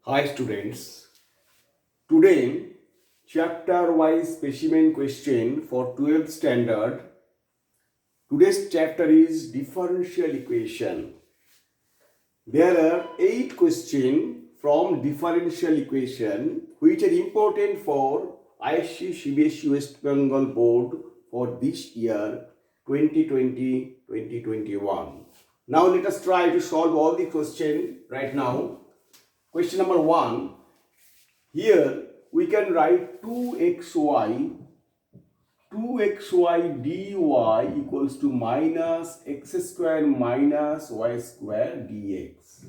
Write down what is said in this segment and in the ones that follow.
Hi students, today chapter wise specimen question for 12th standard. Today's chapter is differential equation. There are 8 questions from differential equation which are important for ISC CBSE West Bengal board for this year 2020-2021. Now let us try to solve all the questions right now. Question number 1. Here we can write 2xy dy equals to minus x square minus y square dx.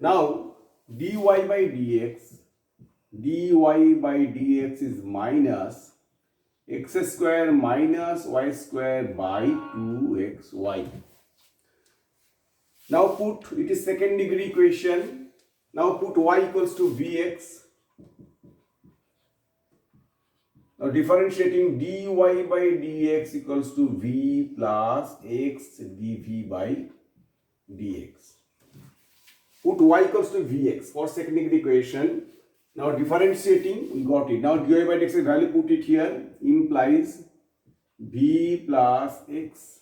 Now dy by dx is minus x square minus y square by 2xy. Now put, it is second degree equation. Now put y equals to vx. Now differentiating dy by dx equals to v plus x dv by dx. Put y equals to vx for second degree equation. Now differentiating, we got it. Now dy by dx value put it here, implies v plus x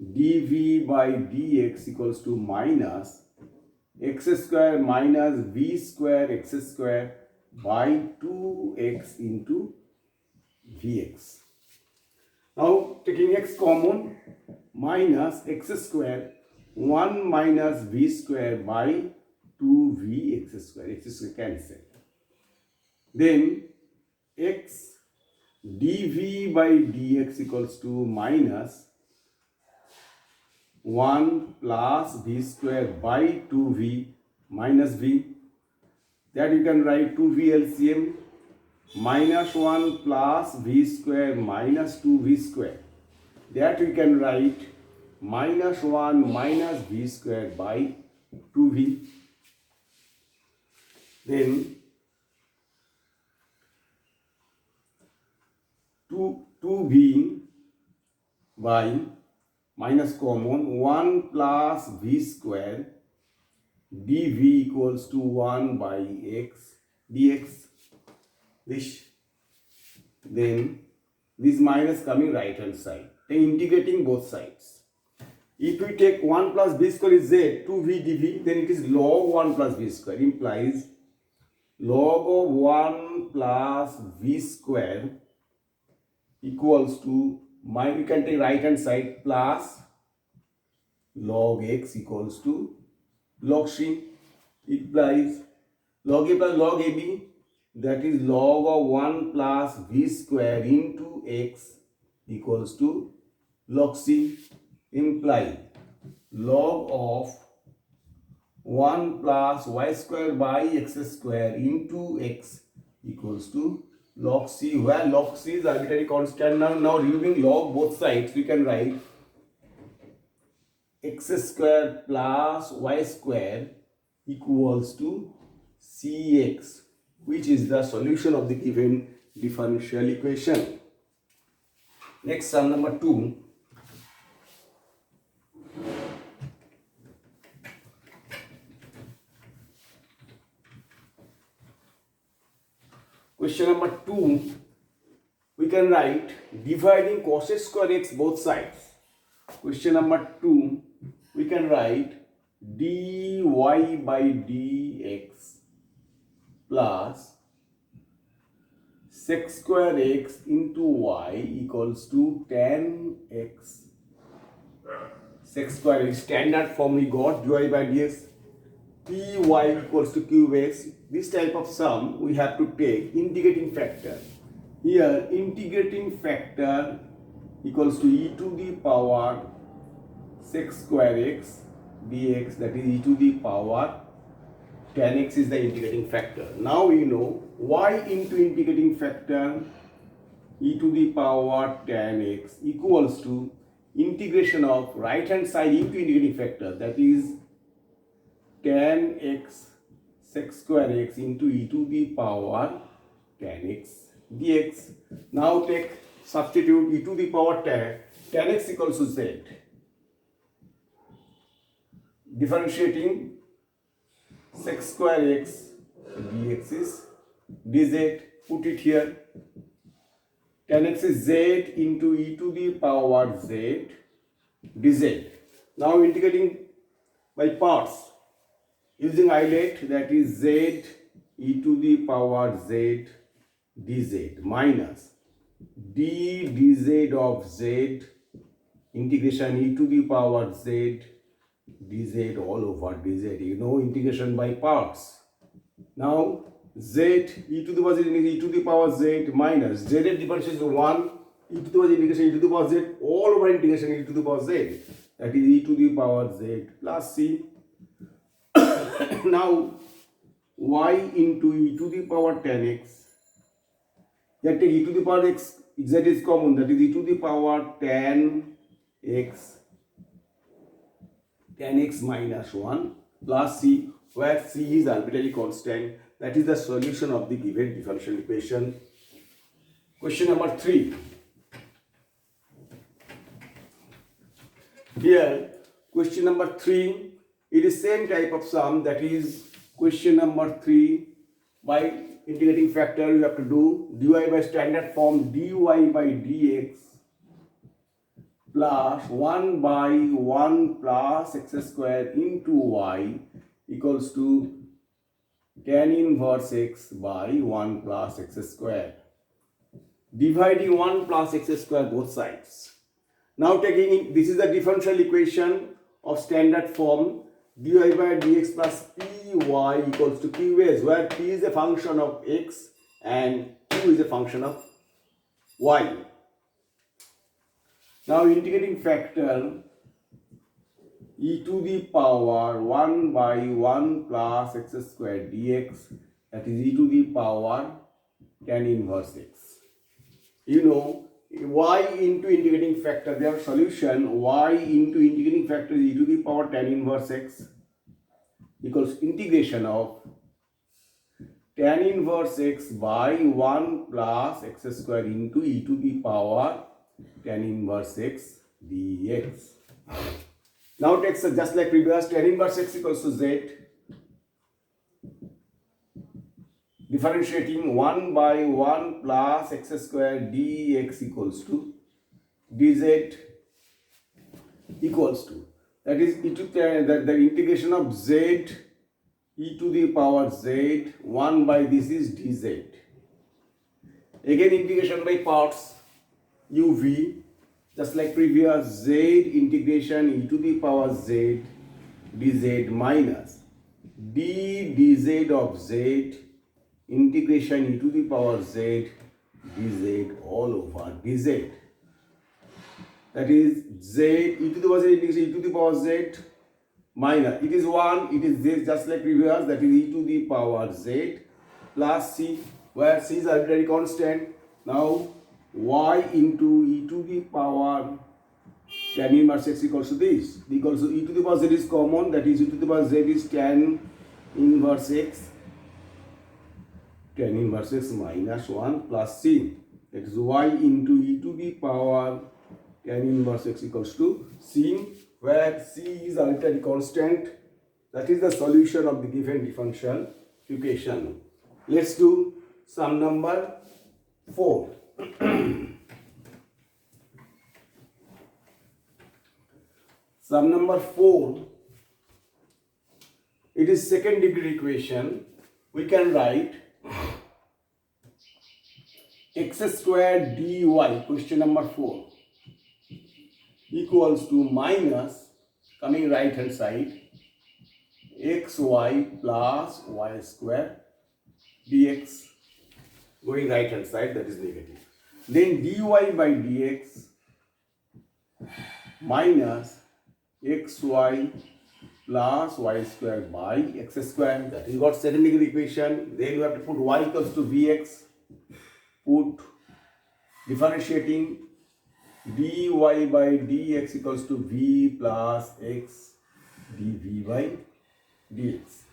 dv by dx equals to minus x square minus v square x square by 2x into vx. Now taking x common, minus x square 1 minus v square by 2vx square, x square cancel. Then x dv by dx equals to minus 1 plus v square by 2v minus v. That you can write 2v LCM, minus 1 plus v square minus 2v square. That we can write minus 1 minus v square by 2v. Then 2v by minus common 1 plus v square dv equals to 1 by x dx. Then this minus coming right hand side, then integrating both sides. If we take 1 plus v square is z, 2v dv, then it is log 1 plus v square, implies log of 1 plus v square equals to, we can take right hand side, plus log x equals to log c, implies log a plus log ab, that is log of 1 plus v square into x equals to log c, imply log of 1 plus y square by x square into x equals to log c, where log c is arbitrary constant. Now removing log both sides, we can write x square plus y square equals to cx, which is the solution of the given differential equation. Next, sum number 2. Question number 2, we can write dividing cos square x both sides. Question number 2, we can write dy by dx plus sec square x into y equals to tan x. Sec square is standard form we got, dy by dx, py equals to qx. This type of sum we have to take integrating factor. Here integrating factor equals to e to the power sec square x dx, that is e to the power tan x is the integrating factor. Now we know y into integrating factor e to the power tan x equals to integration of right hand side into integrating factor, that is tan x sec square x into e to the power tan x dx. Now take substitute e to the power tan x equals to z. Differentiating sec square x dx is dz. Put it here. Tan x is z into e to the power z dz. Now integrating by parts using eyelet, that is z e to the power z dz minus d dz of z integration e to the power z dz all over dz. You know, integration by parts. Now z e to the power z is e to the power z minus z difference is 1 e to the power z integration e to the power z all over integration e to the power z, that is e to the power z plus c. Now y into e to the power tan x, that take e to the power x, z is common, that is e to the power tan x minus 1 plus c, where c is arbitrary constant. That is the solution of the given differential equation. Question number 3. Here, question number 3, it is same type of sum, that is question number 3. By integrating factor, you have to do dy by standard form dy by dx plus 1 by 1 plus x square into y equals to tan inverse x by 1 plus x square. Dividing 1 plus x square both sides. Now taking in, this is the differential equation of standard form dy by dx plus py equals to qs, where p is a function of x and q is a function of y. Now integrating factor e to the power 1 by 1 plus x square dx, that is e to the power tan inverse x. You know, y into integrating factor, their solution y into integrating factor is e to the power tan inverse x equals integration of tan inverse x by 1 plus x square into e to the power tan inverse x dx. Now takes just like previous, tan inverse x equals to z, differentiating 1 by 1 plus x square dx equals to dz equals to, that is e to the integration of z e to the power z 1 by this is dz. Again integration by parts uv, just like previous, z integration e to the power z dz minus d dz of z integration e to the power z dz all over dz. That is z e to the power z integration e to the power z minus, it is 1, it is z just like previous, that is e to the power z plus c, where c is arbitrary constant. Now y into e to the power tan inverse x equals to this, equals to e to the power z is common, that is e to the power z is tan inverse x minus 1 plus c, that is y into e to the power tan inverse x equals to c, where c is arbitrary constant. That is the solution of the given differential equation. Let's do sum number 4. Sum number 4, it is second degree equation. We can write x square dy, question number 4, equals to minus, coming right hand side, xy plus y square dx, going right hand side, that is negative. Then dy by dx minus xy plus y square by x square, that is got second degree equation. Then you have to put y equals to vx, put differentiating dy by dx equals to v plus x dv by dx.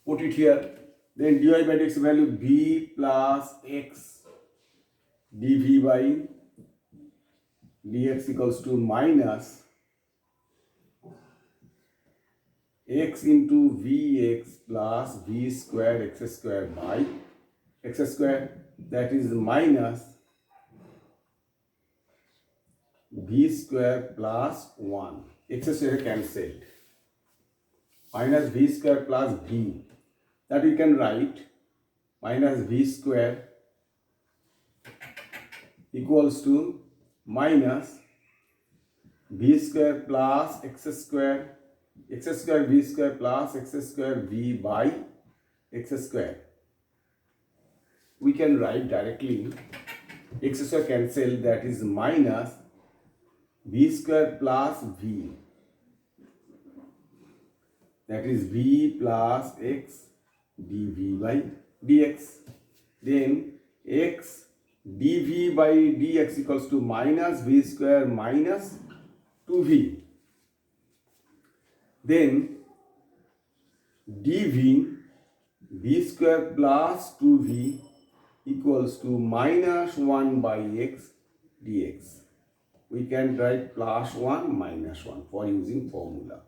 Put it here. Then dy by dx value v plus x dv by dx equals to minus x into vx plus v square x square by x square, that is minus v square plus 1. X square cancelled. Minus v square plus v. That we can write minus v square equals to minus v square plus x square v square plus x square v by x square. We can write directly x square cancel, that is minus v square plus v, that is v plus x dv by dx. Then x dv by dx equals to minus v square minus 2v. Then dv v square plus 2v equals to minus 1 by x dx. We can write plus 1 minus 1 for using formula.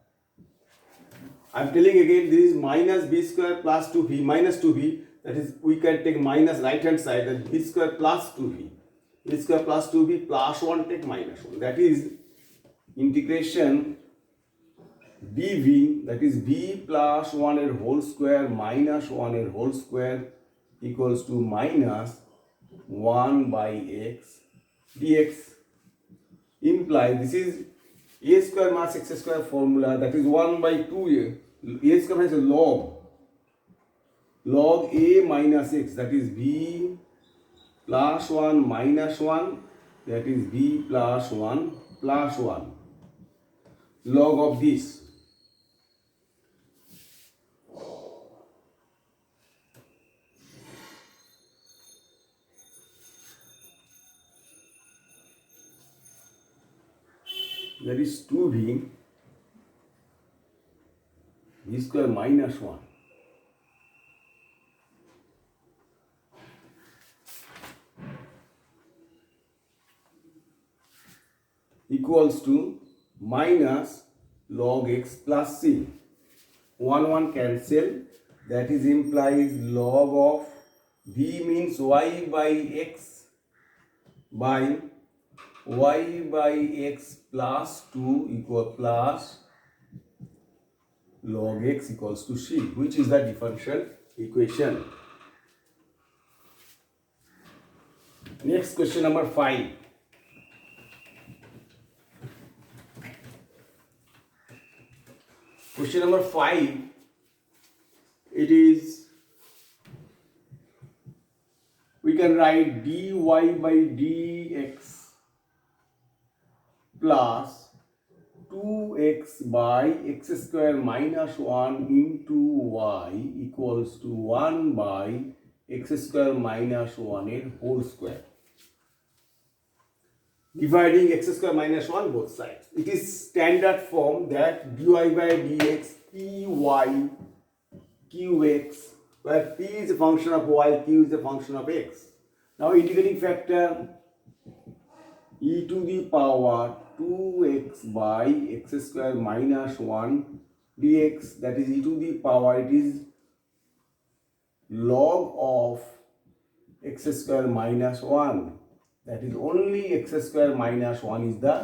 I am telling again, this is minus b square plus 2v minus 2v, that is we can take minus right hand side, that is b square plus 2v. b square plus 2v plus 1 take minus 1, that is integration dv, that is v plus 1 এর whole square minus 1 এর whole square equals to minus 1 by x dx. Imply this is a square minus x square formula, that is 1 by 2a. A square has a log a minus x, that is b plus 1 minus 1, that is b plus 1 plus 1. Log of this. That is 2v v square minus 1 equals to minus log x plus c. 1 cancel, that is implies log of v means y by x by y by x plus 2 equal plus log x equals to c, which is the differential equation. Next, question number 5. Question number 5, it is, we can write dy by dx plus 2x by x square minus 1 into y equals to 1 by x square minus 1 এর whole square. Dividing x square minus 1 both sides. It is standard form that dy by dx py qx, where p is a function of y, q is a function of x. Now integrating factor e to the power 2x by x square minus 1 dx, that is e to the power, it is log of x square minus 1, that is only x square minus 1 is the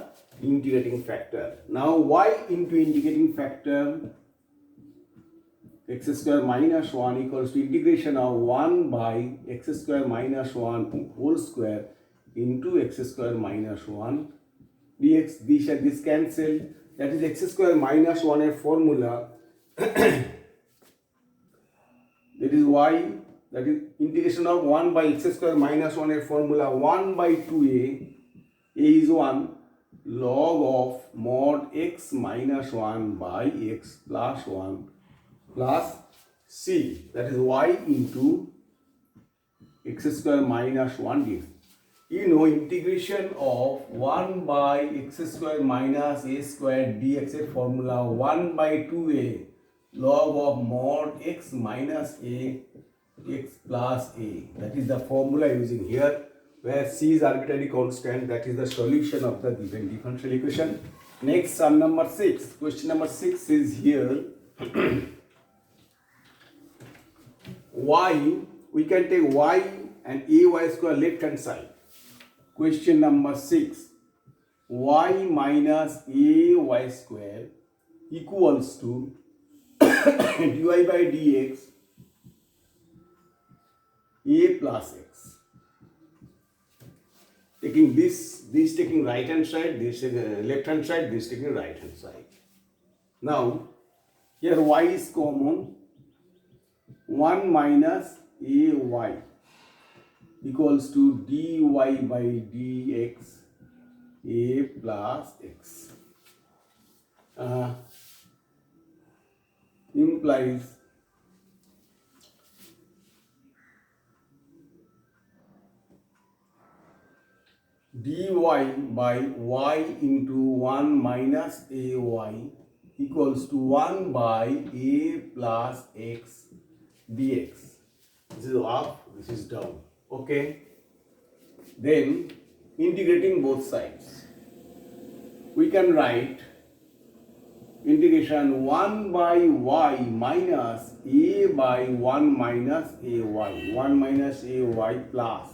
integrating factor. Now y into integrating factor x square minus 1 equals to integration of 1 by x square minus 1 whole square into x square minus 1 dx. This and this cancel, that is x square minus 1 এর formula that is y, that is integration of 1 by x square minus 1 এর formula 1 by 2a, a is 1 log of mod x minus 1 by x plus 1 plus c, that is y into x square minus 1 dx. You know, integration of 1 by x square minus a square dx এর formula 1 by 2a log of mod x minus a x plus a, that is the formula using here where c is arbitrary constant. That is the solution of the given differential equation. Next, sum number 6. Question number 6 is here. Y, we can take y and ay square left hand side. Question number 6. Y minus ay square equals to dy by dx a plus x. Taking this taking right hand side, this left hand side, this taking right hand side. Now, here y is common. 1 minus ay equals to dy by dx a plus x. Implies dy by y into 1 minus ay equals to 1 by a plus x dx. This is up, this is down. Okay. Then integrating both sides, we can write integration 1 by y minus a by 1 minus ay, 1 minus ay plus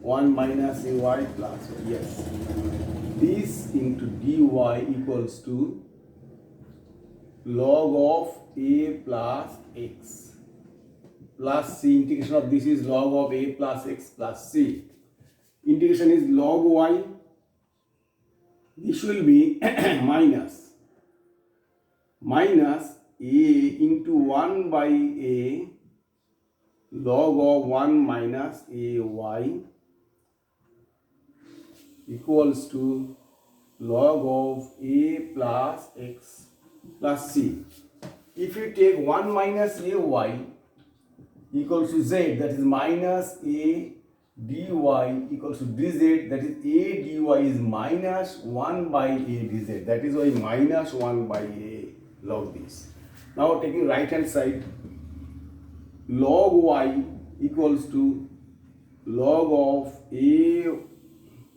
1 minus ay plus, yes, this into dy equals to log of a plus x plus c. Integration of this is log of a plus x plus c. Integration is log y. This will be minus a into 1 by a log of 1 minus ay equals to log of a plus x plus c. If you take 1 minus ay equals to z, that is minus a dy equals to dz, that is a dy is minus 1 by a dz, that is why minus 1 by a log this. Now taking right hand side, log y equals to log of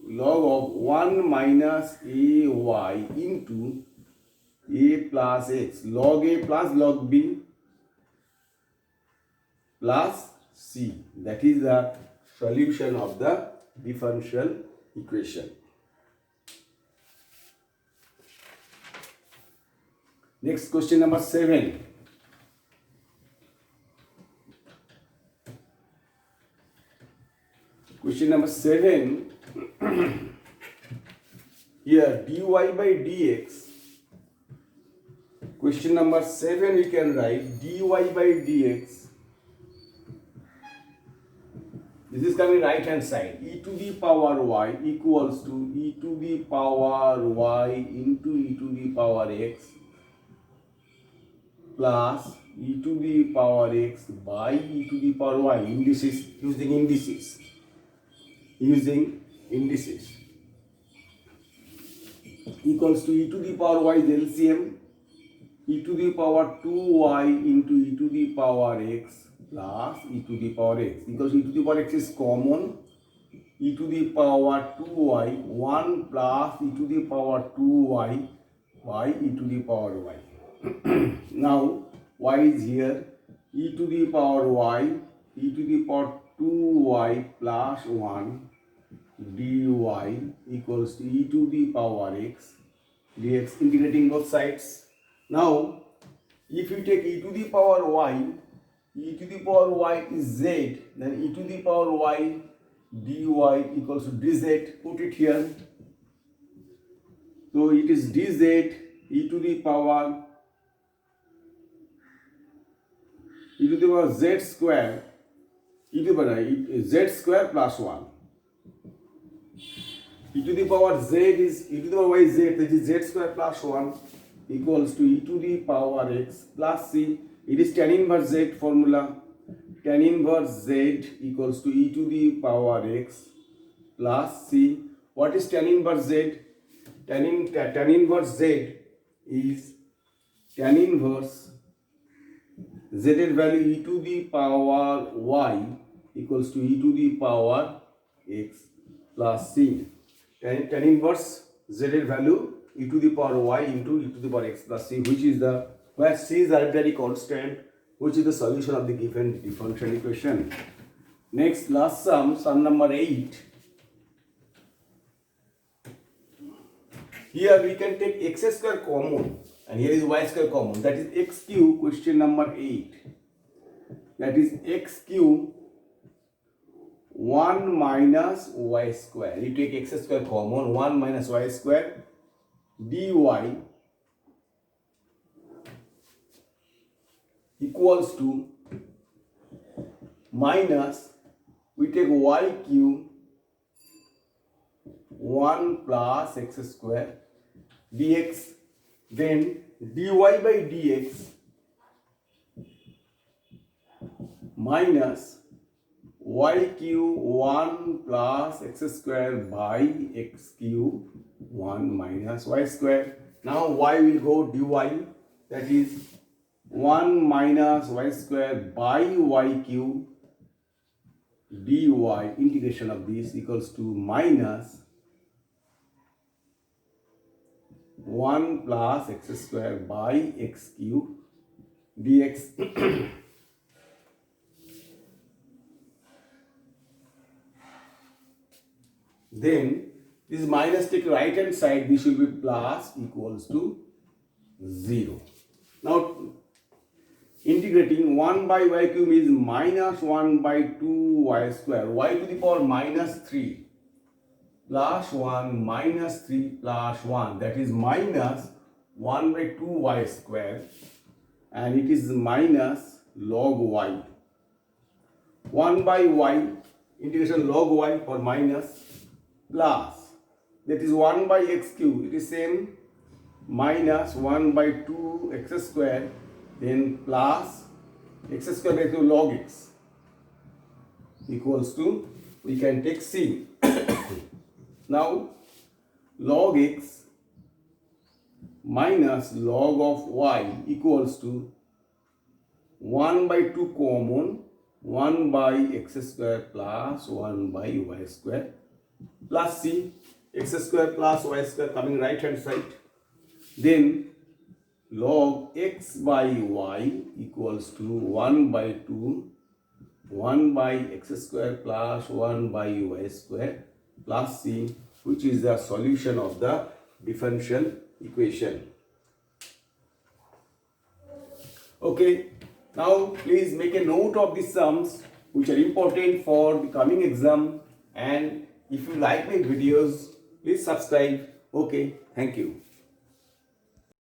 1 minus ay into a plus x, log a plus log b plus c. That is the solution of the differential equation. Next, question number 7. Question number 7. Here dy by dx. Question number 7 we can write dy by dx. This is coming right hand side. E to the power y equals to e to the power y into e to the power x plus e to the power x by e to the power y. Indices, using indices. Equals to e to the power y is LCM, e to the power 2y into e to the power x plus e to the power x, because e to the power x is common. E to the power 2y 1 plus e to the power 2y by e to the power y. Now y is here, e to the power y, e to the power 2y plus 1 dy equals to e to the power x dx, integrating both sides. Now if you take e to the power y, e to the power y is z, then e to the power y dy equals to dz. Put it here. So it is dz e to the power z square, e to the power z square plus 1. E to the power z is e to the power y is z, that is z square plus 1 equals to e to the power x plus c. It is tan inverse z formula. Tan inverse z equals to e to the power x plus c. What is tan inverse z? Tan inverse z is tan inverse z value e to the power y equals to e to the power x plus c. Tan inverse z এর value e to the power y into e to the power x plus c, which is the, where c is arbitrary constant, which is the solution of the given differential equation. Next, last sum number 8. Here we can take x square common and here is y square common. That is x cube, question number 8. That is x cube 1 minus y square. You take x square common, 1 minus y square dy equals to minus, we take y cube 1 plus x square dx, then dy by dx minus y cube 1 plus x square by x cube 1 minus y square. Now y will go dy, that is 1 minus y square by y cube dy, integration of this equals to minus 1 plus x square by x cube dx. Then this minus take right hand side, this will be plus equals to 0. Now integrating 1 by y cube is minus 1 by 2y square, y to the power minus 3 plus 1 minus 3 plus 1, that is minus 1 by 2y square, and it is minus log y. 1 by y, integration log y for minus, plus, that is 1 by x cube, it is same, minus 1 by 2 x square, then plus x square by 2 log x equals to, we can take c. Now log x minus log of y equals to 1 by 2 common, 1 by x square plus 1 by y square plus c, x square plus y square coming right hand side, then log x by y equals to 1 by 2 1 by x square plus 1 by y square plus c, which is the solution of the differential equation. Okay, now please make a note of these sums which are important for the coming exam, and if you like my videos, please subscribe. Okay, thank you.